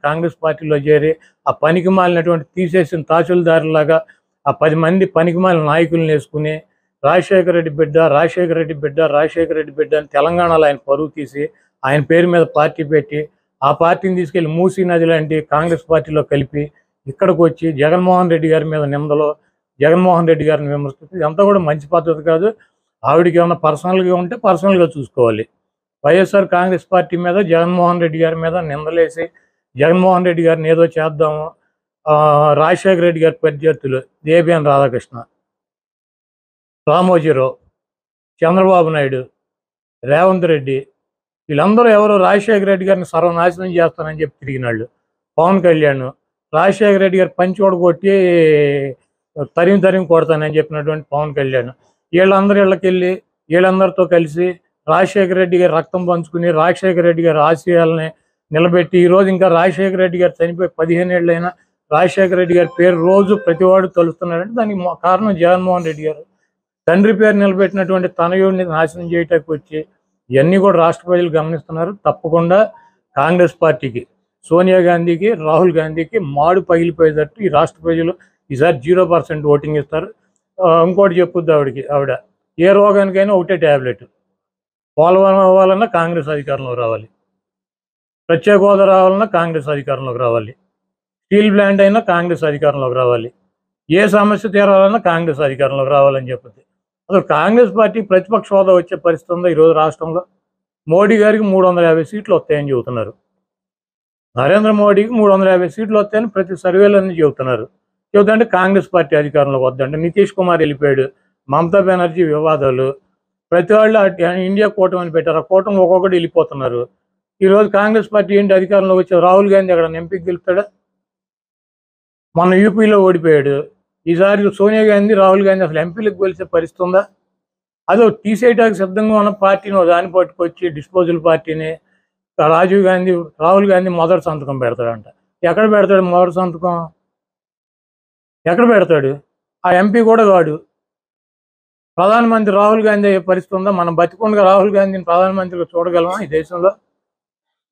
కాంగ్రెస్ పార్టీలో చేరి ఆ పనికి మాలినటువంటి తీసేసిన తహసీల్దారులాగా ఆ 10 మంది పనికి మాలిన నాయకులను వేసుకుని రాజశేఖర రెడ్డి బిడ్డ రాజశేఖర రెడ్డి బిడ్డ రాజశేఖర రెడ్డి బిడ్డ అని తెలంగాణలో ఆయన పరువు తీసి ఆయన పేరు మీద పార్టీ పెట్టి ఆ పార్టీని తీసుకెళ్లి మూసీ నది లాంటి కాంగ్రెస్ పార్టీలో కలిపి ఇక్కడికి వచ్చి జగన్మోహన్ రెడ్డి గారి మీద నిందలో జగన్మోహన్ రెడ్డి గారిని విమర్శిస్తుంది. ఇదంతా కూడా మంచి పద్ధతి కాదు. ఆవిడకి ఏమైనా పర్సనల్గా ఉంటే పర్సనల్గా చూసుకోవాలి. వైఎస్ఆర్ కాంగ్రెస్ పార్టీ మీద జగన్మోహన్ రెడ్డి గారి మీద నిందలేసి జగన్మోహన్ రెడ్డి గారిని ఏదో చేద్దాము, రాజశేఖర రెడ్డి గారి ప్రత్యర్థులు దేబిఎన్ రాధాకృష్ణ, రామోజీరావు, చంద్రబాబు నాయుడు, రేవంత్ రెడ్డి వీళ్ళందరూ ఎవరో రాజశేఖర రెడ్డి గారిని సర్వనాశనం చేస్తానని చెప్పి తిరిగినాళ్ళు. పవన్ కళ్యాణ్ రాజశేఖర రెడ్డి గారు పంచి కొట్టి తరిమి కొడతానని చెప్పినటువంటి పవన్ కళ్యాణ్ వీళ్ళందరూ ఇళ్ళకెళ్ళి వీళ్ళందరితో కలిసి రాజశేఖర రెడ్డి గారు రక్తం పంచుకుని రాజశేఖర రెడ్డి గారి ఆశయాలని నిలబెట్టి ఈరోజు ఇంకా రాజశేఖర రెడ్డి గారు చనిపోయి 15 ఏళ్ళైనా రాజశేఖర రెడ్డి గారి పేరు రోజు ప్రతివాడు తలుస్తున్నాడంటే దానికి కారణం జగన్మోహన్ రెడ్డి గారు. తండ్రి పేరు నిలబెట్టినటువంటి తనయుడిని నాశనం చేయటానికి వచ్చి ఇవన్నీ కూడా రాష్ట్ర ప్రజలు గమనిస్తున్నారు. తప్పకుండా కాంగ్రెస్ పార్టీకి, సోనియా గాంధీకి, రాహుల్ గాంధీకి మాడు పగిలిపోయేటట్టు ఈ రాష్ట్ర ప్రజలు ఈసారి 0% ఓటింగ్ ఇస్తారు. ఇంకోటి చెప్పుద్ది ఆవిడ ఏ రోగానికైనా ఒకటే ట్యాబ్లెట్, పోలవరం అవ్వాలన్నా కాంగ్రెస్ అధికారంలోకి రావాలి, ప్రత్యేక హోదా రావాలన్నా కాంగ్రెస్ అధికారంలోకి రావాలి, స్టీల్ ప్లాంట్ అయినా కాంగ్రెస్ అధికారంలోకి రావాలి, ఏ సమస్య తీరాలన్నా కాంగ్రెస్ అధికారంలోకి రావాలని చెప్పింది. అసలు కాంగ్రెస్ పార్టీ ప్రతిపక్ష హోదా వచ్చే పరిస్థితి ఉందో ఈరోజు రాష్ట్రంలో? మోడీ గారికి 350 సీట్లు వస్తాయని చెబుతున్నారు. నరేంద్ర మోడీకి 350 సీట్లు వస్తాయని ప్రతి సర్వేలన్నీ చెబుతున్నారు. చెబుతుంటే కాంగ్రెస్ పార్టీ అధికారంలోకి వద్దంటే నితీష్ కుమార్ వెళ్ళిపోయాడు, మమతా బెనర్జీ వివాదాలు, ప్రతి వాళ్ళు ఇండియా కూటమి పెట్టారు. ఆ కూటమి ఒక్కొక్కటి వెళ్ళిపోతున్నారు. ఈరోజు కాంగ్రెస్ పార్టీ ఏంటి అధికారంలోకి వచ్చే? రాహుల్ గాంధీ అక్కడ ఎంపీకి గెలుస్తాడా? మొన్న యూపీలో ఓడిపోయాడు. ఈసారి సోనియా గాంధీ, రాహుల్ గాంధీ అసలు ఎంపీలకు గెలిచే పరిస్థితి ఉందా? అదో తీసేయడానికి సిద్ధంగా ఉన్న పార్టీని దాన్ని పట్టుకొచ్చి డిస్పోజల్ పార్టీని రాహుల్ గాంధీ మొదటి సంతకం పెడతాడంట. ఎక్కడ పెడతాడు మొదటి సంతకం? ఎక్కడ పెడతాడు? ఆ ఎంపీ కూడా కాడు. ప్రధానమంత్రి రాహుల్ గాంధీ అయ్యే పరిస్థితి ఉందా? మనం బతికుండగా రాహుల్ గాంధీని ప్రధానమంత్రిగా చూడగలమా ఈ దేశంలో?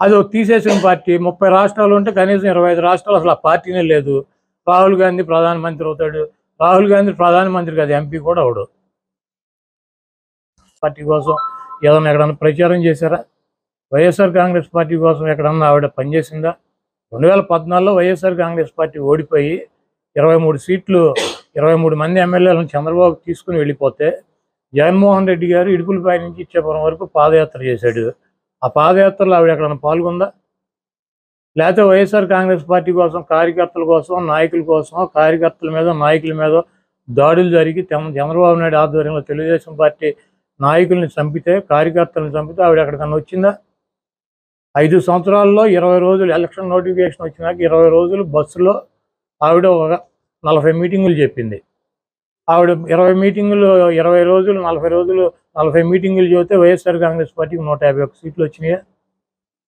అది తీసేసిన పార్టీ. 30 రాష్ట్రాలు ఉంటే కనీసం 25 రాష్ట్రాలు అసలు ఆ పార్టీనే లేదు. రాహుల్ గాంధీ ప్రధానమంత్రి అవుతాడు. రాహుల్ గాంధీ ప్రధానమంత్రి కాదు, ఎంపీ కూడా అవడు. పార్టీ కోసం ఏదన్నా ఎక్కడన్నా ప్రచారం చేశారా? వైఎస్ఆర్ కాంగ్రెస్ పార్టీ కోసం ఎక్కడన్నా ఆవిడ పనిచేసిందా? 2014లో వైఎస్ఆర్ కాంగ్రెస్ పార్టీ ఓడిపోయి 23 సీట్లు 23 మంది ఎమ్మెల్యేలను చంద్రబాబు తీసుకుని వెళ్ళిపోతే జగన్మోహన్ రెడ్డి గారు ఇడుపులపై నుంచి ఇచ్చేపురం వరకు పాదయాత్ర చేశాడు. ఆ పాదయాత్రలో ఆవిడ ఎక్కడన్నా పాల్గొందా? లేకపోతే వైఎస్ఆర్ కాంగ్రెస్ పార్టీ కోసం, కార్యకర్తల కోసం, నాయకుల కోసం, కార్యకర్తల మీద, నాయకుల మీద దాడులు జరిగి చంద్రబాబు నాయుడు ఆధ్వర్యంలో తెలుగుదేశం పార్టీ నాయకుల్ని చంపితే, కార్యకర్తలను చంపితే ఆవిడ ఎక్కడికన్నా వచ్చిందా? 5 సంవత్సరాల్లో 20 రోజులు ఎలక్షన్ నోటిఫికేషన్ వచ్చినాక 20 రోజులు బస్సులో ఆవిడ ఒక 40 మీటింగులు చెప్పింది. ఆవిడ 20 మీటింగులు 20 రోజులు 40 రోజులు 40 మీటింగులు చెబితే వైఎస్ఆర్ కాంగ్రెస్ పార్టీకి 151 సీట్లు వచ్చినాయి.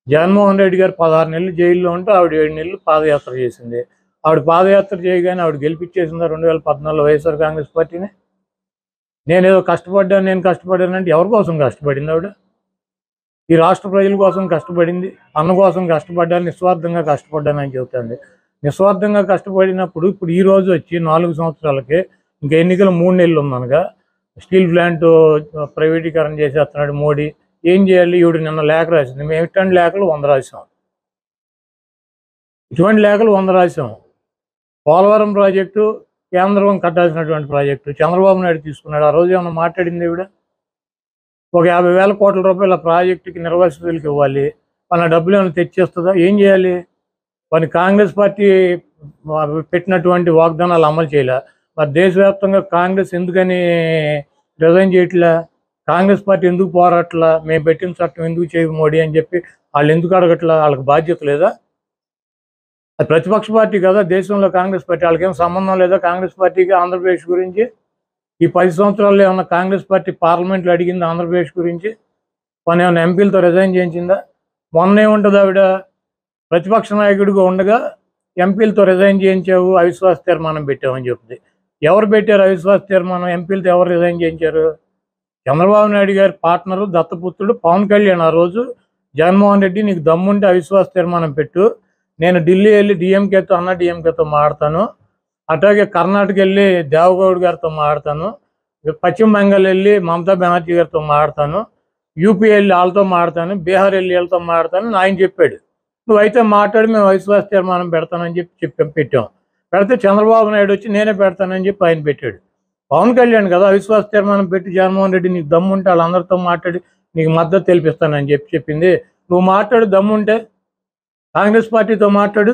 జగన్మోహన్ రెడ్డి గారు 16 నెలలు జైల్లో ఉంటే ఆవిడ 7 నెలలు పాదయాత్ర చేసింది. ఆవిడ పాదయాత్ర చేయగానే ఆవిడ గెలిపించేసిందా 2014లో వైఎస్ఆర్ కాంగ్రెస్ పార్టీని? నేను కష్టపడ్డానంటే ఎవరి కోసం కష్టపడింది ఆవిడ? ఈ రాష్ట్ర ప్రజల కోసం కష్టపడింది, అన్న కోసం కష్టపడ్డాను, నిస్వార్థంగా కష్టపడ్డానని చెబుతుంది. నిస్వార్థంగా కష్టపడినప్పుడు ఇప్పుడు ఈ రోజు వచ్చి 4 సంవత్సరాలకే ఇంకా ఎన్నికలు 3 నెలలు ఉందనగా స్టీల్ ప్లాంట్ ప్రైవేటీకరణ చేసేస్తున్నాడు మోడీ. ఏం చేయాలి? ఈవిడ నిన్న లేఖ రాసింది. మేము ఇట్లాంటి లేఖలు 100 రాసాం. ఇటువంటి లేఖలు 100 రాసాం. పోలవరం ప్రాజెక్టు కేంద్రం కట్టాల్సినటువంటి ప్రాజెక్టు చంద్రబాబు నాయుడు తీసుకున్నాడు. ఆ రోజు ఏమన్నా మాట్లాడింది ఈవిడ? ఒక 50,000 కోట్ల రూపాయల ప్రాజెక్టుకి నిర్వాసితులకు ఇవ్వాలి. మన డబ్బులు ఏమైనా తెచ్చేస్తుందా? ఏం చేయాలి? మరి కాంగ్రెస్ పార్టీ పెట్టినటువంటి వాగ్దానాలు అమలు చేయలే. మరి దేశవ్యాప్తంగా కాంగ్రెస్ ఎందుకని రిజైన్ చేయట్లా? కాంగ్రెస్ పార్టీ ఎందుకు పోరాట్లా? మేము పెట్టిన చట్టం ఎందుకు చేయవు మోడీ అని చెప్పి వాళ్ళు ఎందుకు అడగట్లా? వాళ్ళకి బాధ్యత లేదా? అది ప్రతిపక్ష పార్టీ కదా దేశంలో కాంగ్రెస్ పార్టీ. వాళ్ళకేం సంబంధం లేదా కాంగ్రెస్ పార్టీకి ఆంధ్రప్రదేశ్ గురించి? ఈ 10 సంవత్సరాల్లో ఏమన్నా కాంగ్రెస్ పార్టీ పార్లమెంట్లో అడిగింది ఆంధ్రప్రదేశ్ గురించి? మన ఏమైనా ఎంపీలతో రిజైన్ చేయించిందా? మొన్న ఏముంటుంది ఆవిడ ప్రతిపక్ష నాయకుడిగా ఉండగా ఎంపీలతో రిజైన్ చేయించావు, అవిశ్వాస తీర్మానం పెట్టామని చెప్తుంది. ఎవరు పెట్టారు అవిశ్వాస తీర్మానం? ఎంపీలతో ఎవరు రిజైన్ చేయించారు? చంద్రబాబు నాయుడు గారి పార్ట్నరు, దత్తపుత్రుడు పవన్ కళ్యాణ్ ఆ రోజు జగన్మోహన్ రెడ్డి నీకు దమ్ముంటే అవిశ్వాస తీర్మానం పెట్టు, నేను ఢిల్లీ వెళ్ళి డిఎంకేతో అన్న డిఎంకేతో మాట్లాడతాను, అట్లాగే కర్ణాటక వెళ్ళి దేవగౌడ్ గారితో మాట్లాడతాను, పశ్చిమ బెంగాల్ వెళ్ళి మమతా బెనర్జీ గారితో మాట్లాడతాను, యూపీ వెళ్ళి వాళ్ళతో మాట్లాడతాను, బీహార్ వెళ్ళి వీళ్ళతో మాట్లాడతాను ఆయన చెప్పాడు. నువ్వైతే మాట్లాడి మేము అవిశ్వాస తీర్మానం పెడతానని పెట్టాం. పెడితే చంద్రబాబు నాయుడు వచ్చి నేనే పెడతానని చెప్పి ఆయన పెట్టాడు. పవన్ కళ్యాణ్ కదా అవిశ్వాస తీర్మానం పెట్టి జగన్మోహన్ రెడ్డి నీకు దమ్ముంటే వాళ్ళందరితో మాట్లాడి నీకు మద్దతు తెలిపిస్తానని చెప్పింది. నువ్వు మాట్లాడు, దమ్ముంటే కాంగ్రెస్ పార్టీతో మాట్లాడు,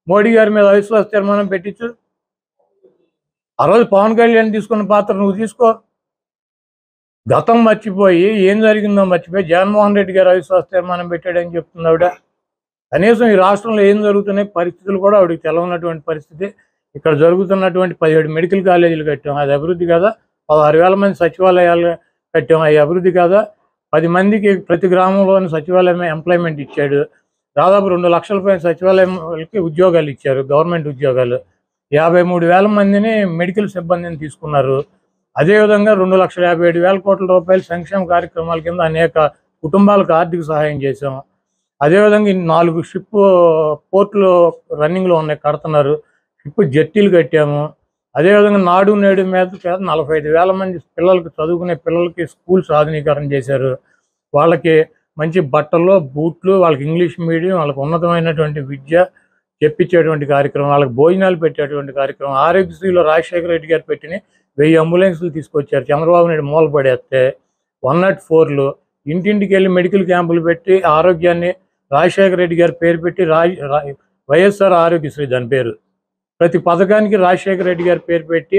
మోడీ గారి మీద అవిశ్వాస తీర్మానం పెట్టించు. ఆ రోజు పవన్ కళ్యాణ్ తీసుకున్న పాత్ర నువ్వు తీసుకో. గతం మర్చిపోయి ఏం జరిగిందో మర్చిపోయి జగన్మోహన్ రెడ్డి గారు అవిశ్వాస తీర్మానం పెట్టాడని చెప్తుంది ఆవిడ. కనీసం ఈ రాష్ట్రంలో ఏం జరుగుతున్నాయి పరిస్థితులు కూడా ఆవిడకి తెలవనటువంటి పరిస్థితి. ఇక్కడ జరుగుతున్నటువంటి 17 మెడికల్ కాలేజీలు కట్టాం, అది అభివృద్ధి కాదా? 16,000 మంది సచివాలయాలు కట్టాం, అది అభివృద్ధి కాదా? 10 మందికి ప్రతి గ్రామంలోని సచివాలయం ఎంప్లాయ్మెంట్ ఇచ్చాడు. దాదాపు 2 లక్షల పైన సచివాలయంకి ఉద్యోగాలు ఇచ్చారు, గవర్నమెంట్ ఉద్యోగాలు. 53,000 మందిని మెడికల్ సిబ్బందిని తీసుకున్నారు. అదేవిధంగా 2,57,000 కోట్ల రూపాయల సంక్షేమ కార్యక్రమాల కింద అనేక కుటుంబాలకు ఆర్థిక సహాయం చేశాం. అదేవిధంగా 4 షిప్ పోర్టులు రన్నింగ్లో ఉన్నాయి, కడుతున్నారు. షిప్ జట్టీలు కట్టాము. అదేవిధంగా నాడు నేడు మీద 45,000 మంది పిల్లలకి, చదువుకునే పిల్లలకి స్కూల్స్ ఆధునీకరణ చేశారు. వాళ్ళకి మంచి బట్టలు, బూట్లు, వాళ్ళకి ఇంగ్లీష్ మీడియం, వాళ్ళకి ఉన్నతమైనటువంటి విద్య చెప్పించేటువంటి కార్యక్రమం, వాళ్ళకి భోజనాలు పెట్టేటువంటి కార్యక్రమం. ఆరోగ్యశ్రీలో రాజశేఖర రెడ్డి గారు పెట్టిన 1000 అంబులెన్సులు తీసుకొచ్చారు. చంద్రబాబు నాయుడు మూల పడేస్తే 104లు ఇంటింటికి వెళ్ళి మెడికల్ క్యాంపులు పెట్టి ఆరోగ్యాన్ని రాజశేఖర రెడ్డి గారి పేరు పెట్టి వైఎస్ఆర్ ఆరోగ్యశ్రీ దాని పేరు. ప్రతి పథకానికి రాజశేఖర రెడ్డి గారి పేరు పెట్టి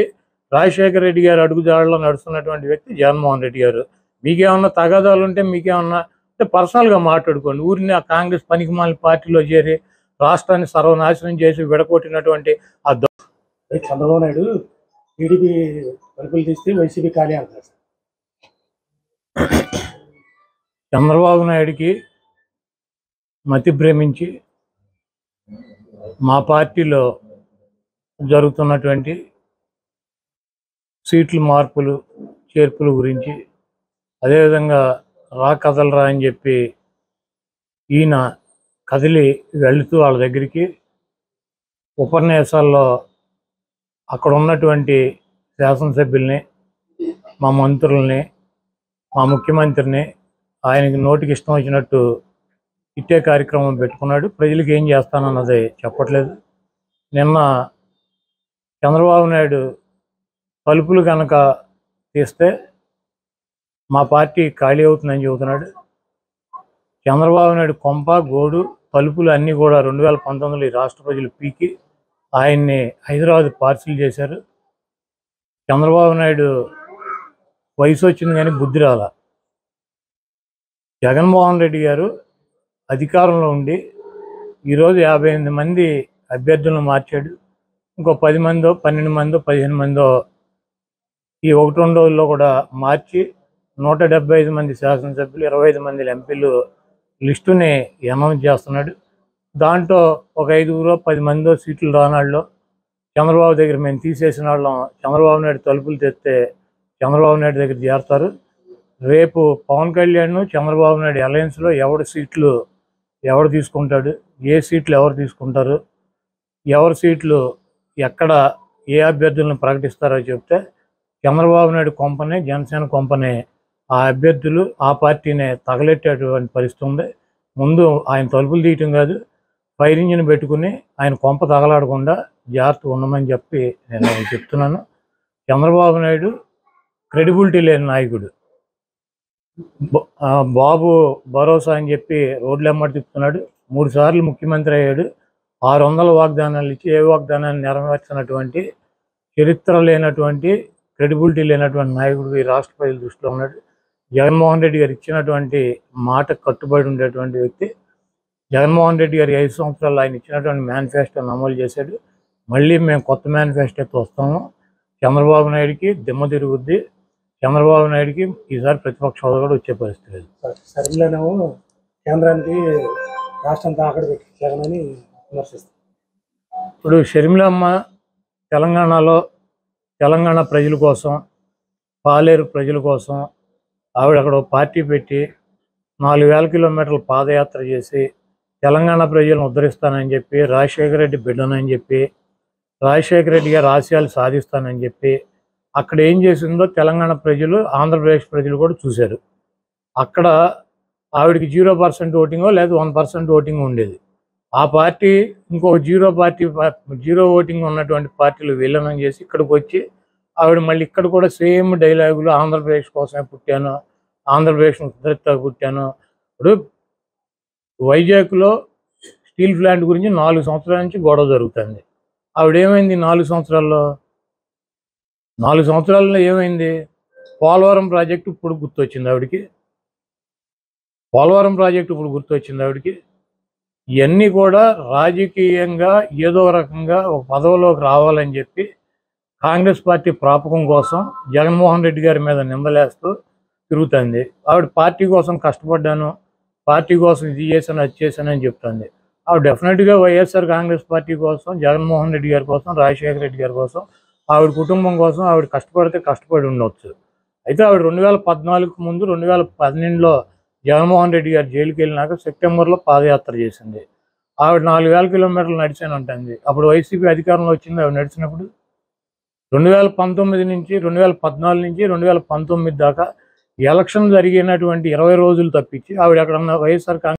రాజశేఖర రెడ్డి గారు అడుగుజాడలో నడుస్తున్నటువంటి వ్యక్తి జగన్మోహన్ రెడ్డి గారు. మీకేమన్నా తగాదాలు ఉంటే మీకేమన్నా అంటే పర్సనల్గా మాట్లాడుకోండి. ఊరిని ఆ కాంగ్రెస్ పనికిమాలిన పార్టీలో చేరి రాష్ట్రాన్ని సర్వనాశనం చేసి విడగొట్టినటువంటి ఆ చంద్రబాబు నాయుడు టీడీపీ తలుపులు తీస్తే వైసీపీ ఖాళీ అంటారు. చంద్రబాబు నాయుడికి మతి భ్రమించి మా పార్టీలో జరుగుతున్నటువంటి సీట్ల మార్పులు చేర్పుల గురించి, అదేవిధంగా కదలరా అని చెప్పి ఈయన కదిలి వెళుతూ వాళ్ళ దగ్గరికి ఉపన్యాసాల్లో అక్కడ ఉన్నటువంటి శాసనసభ్యుల్ని, మా మంత్రుల్ని, మా ముఖ్యమంత్రిని ఆయనకి నోటికి ఇష్టం వచ్చినట్టు ఇట్టే కార్యక్రమం పెట్టుకున్నాడు. ప్రజలకు ఏం చేస్తానన్నది చెప్పట్లేదు. నిన్న చంద్రబాబు నాయుడు తలుపులు కనుక తీస్తే మా పార్టీ ఖాళీ అవుతుందని చెబుతున్నాడు. చంద్రబాబు నాయుడు కొంప, గోడు, తలుపులు అన్నీ కూడా 2019లో ఈ రాష్ట్ర ప్రజలు పీకి ఆయన్ని హైదరాబాద్ పార్సిల్ చేశారు. చంద్రబాబు నాయుడు వయసు వచ్చింది కానీ బుద్ధి రాల. జగన్మోహన్ రెడ్డి గారు అధికారంలో ఉండి ఈరోజు 58 మంది అభ్యర్థులను మార్చాడు. ఇంకో 10 మందో 12 మందో 15 మందో ఈ 1-2 రోజుల్లో కూడా మార్చి 175 మంది శాసనసభ్యులు, 25 మంది ఎంపీలు లిస్టుని అనౌన్స్ చేస్తున్నాడు. దాంట్లో ఒక 5-10 మందో సీట్లు రానాళ్ళలో చంద్రబాబు దగ్గర మేము తీసేసిన వాళ్ళం చంద్రబాబు నాయుడు తలుపులు తెస్తే చంద్రబాబు నాయుడు దగ్గర చేరుతారు. రేపు పవన్ కళ్యాణ్ చంద్రబాబు నాయుడు అలయన్స్లో ఎవరు తీసుకుంటాడు, ఏ సీట్లు ఎవరు తీసుకుంటారు, ఎవరి సీట్లు ఎక్కడ ఏ అభ్యర్థులను ప్రకటిస్తారో చెప్తే చంద్రబాబు నాయుడు కొంపనే, జనసేన కొంపనే ఆ అభ్యర్థులు ఆ పార్టీనే తగలెట్టేటువంటి పరిస్థితి ఉంది. ముందు ఆయన తలుపులు తీయటం కాదు, ఫైర్ ఇంజిన్ పెట్టుకుని ఆయన కొంప తగలాడకుండా జాగ్రత్త ఉండమని చెప్పి నేను చెప్తున్నాను. చంద్రబాబు నాయుడు క్రెడిబిలిటీ లేని నాయకుడు. బాబు భరోసా అని చెప్పి రోడ్లు ఎమ్మడి తిప్పుతున్నాడు. 3 సార్లు ముఖ్యమంత్రి అయ్యాడు. 600 వాగ్దానాలు ఇచ్చి ఏ వాగ్దానాన్ని నెరవేర్చినటువంటి చరిత్ర లేనటువంటి, క్రెడిబిలిటీ లేనటువంటి నాయకుడు ఈ రాష్ట్ర ప్రజల దృష్టిలో ఉన్నాడు. జగన్మోహన్ రెడ్డి గారు ఇచ్చినటువంటి మాట కట్టుబడి ఉండేటువంటి వ్యక్తి. జగన్మోహన్ రెడ్డి గారు 5 సంవత్సరాలు ఆయన ఇచ్చినటువంటి మేనిఫెస్టోని అమలు చేశాడు. మళ్ళీ మేము కొత్త మేనిఫెస్టోతో వస్తాము. చంద్రబాబు నాయుడికి దిమ్మ తిరుగుద్ది. చంద్రబాబు నాయుడికి ఈసారి ప్రతిపక్ష హోదా కూడా వచ్చే పరిస్థితి లేదు. సరిగ్గానేమో కేంద్రానికి రాష్ట్రంతో అక్కడ పెట్టాలని విమర్శిస్తారు. ఇప్పుడు షర్మిలమ్మ తెలంగాణలో తెలంగాణ ప్రజల కోసం, పాలేరు ప్రజల కోసం ఆవిడ అక్కడ పార్టీ పెట్టి 4,000 కిలోమీటర్ల పాదయాత్ర చేసి తెలంగాణ ప్రజలను ఉద్ధరిస్తానని చెప్పి, రాజశేఖర రెడ్డి బిడ్డనని చెప్పి, రాజశేఖర రెడ్డి గారి ఆశయాలు సాధిస్తానని చెప్పి అక్కడ ఏం చేసిందో తెలంగాణ ప్రజలు, ఆంధ్రప్రదేశ్ ప్రజలు కూడా చూశారు. అక్కడ ఆవిడకి 0% ఓటింగో లేదా 1% ఓటింగ్ ఉండేది. ఆ పార్టీ ఇంకొక జీరో ఓటింగ్ ఉన్నటువంటి పార్టీలు విలీనం చేసి ఇక్కడికి వచ్చి ఆవిడ మళ్ళీ ఇక్కడ కూడా సేమ్ డైలాగులు, ఆంధ్రప్రదేశ్ కోసమే పుట్టాను, ఆంధ్రప్రదేశ్ ఉద్ధరిత పుట్టాను. ఇప్పుడు వైజాగ్లో స్టీల్ ప్లాంట్ గురించి 4 సంవత్సరాల నుంచి గొడవ జరుగుతుంది. ఆవిడేమైంది 4 సంవత్సరాల్లో? 4 సంవత్సరాల్లో ఏమైంది? పోలవరం ప్రాజెక్టు ఇప్పుడు గుర్తొచ్చింది ఆవిడకి. ఇవన్నీ కూడా రాజకీయంగా ఏదో రకంగా ఒక పదవిలోకి రావాలని చెప్పి కాంగ్రెస్ పార్టీ ప్రాపకం కోసం జగన్మోహన్ రెడ్డి గారి మీద నిందలేస్తూ తిరుగుతుంది. ఆవిడ పార్టీ కోసం కష్టపడ్డాను, పార్టీ కోసం ఇది చేశాను, అది చేశానని చెప్తుంది. ఆవిడ డెఫినెట్గా వైఎస్ఆర్ కాంగ్రెస్ పార్టీ కోసం, జగన్మోహన్ రెడ్డి గారి కోసం, రాజశేఖర రెడ్డి గారి కోసం, ఆవిడ కుటుంబం కోసం ఆవిడ కష్టపడి ఉండొచ్చు. అయితే ఆవిడ 2014 ముందు 2012లో జగన్మోహన్ రెడ్డి గారు జైలుకి వెళ్ళినాక సెప్టెంబర్లో పాదయాత్ర చేసింది. ఆవిడ 4000 కిలోమీటర్లు నడిచాను అంటుంది. అప్పుడు వైసీపీ అధికారంలో వచ్చింది. ఆవిడ నడిచినప్పుడు 2014 నుంచి 2019 దాకా ఎలక్షన్ జరిగినటువంటి 20 రోజులు తప్పించి ఆవిడ ఎక్కడన్నా వైఎస్ఆర్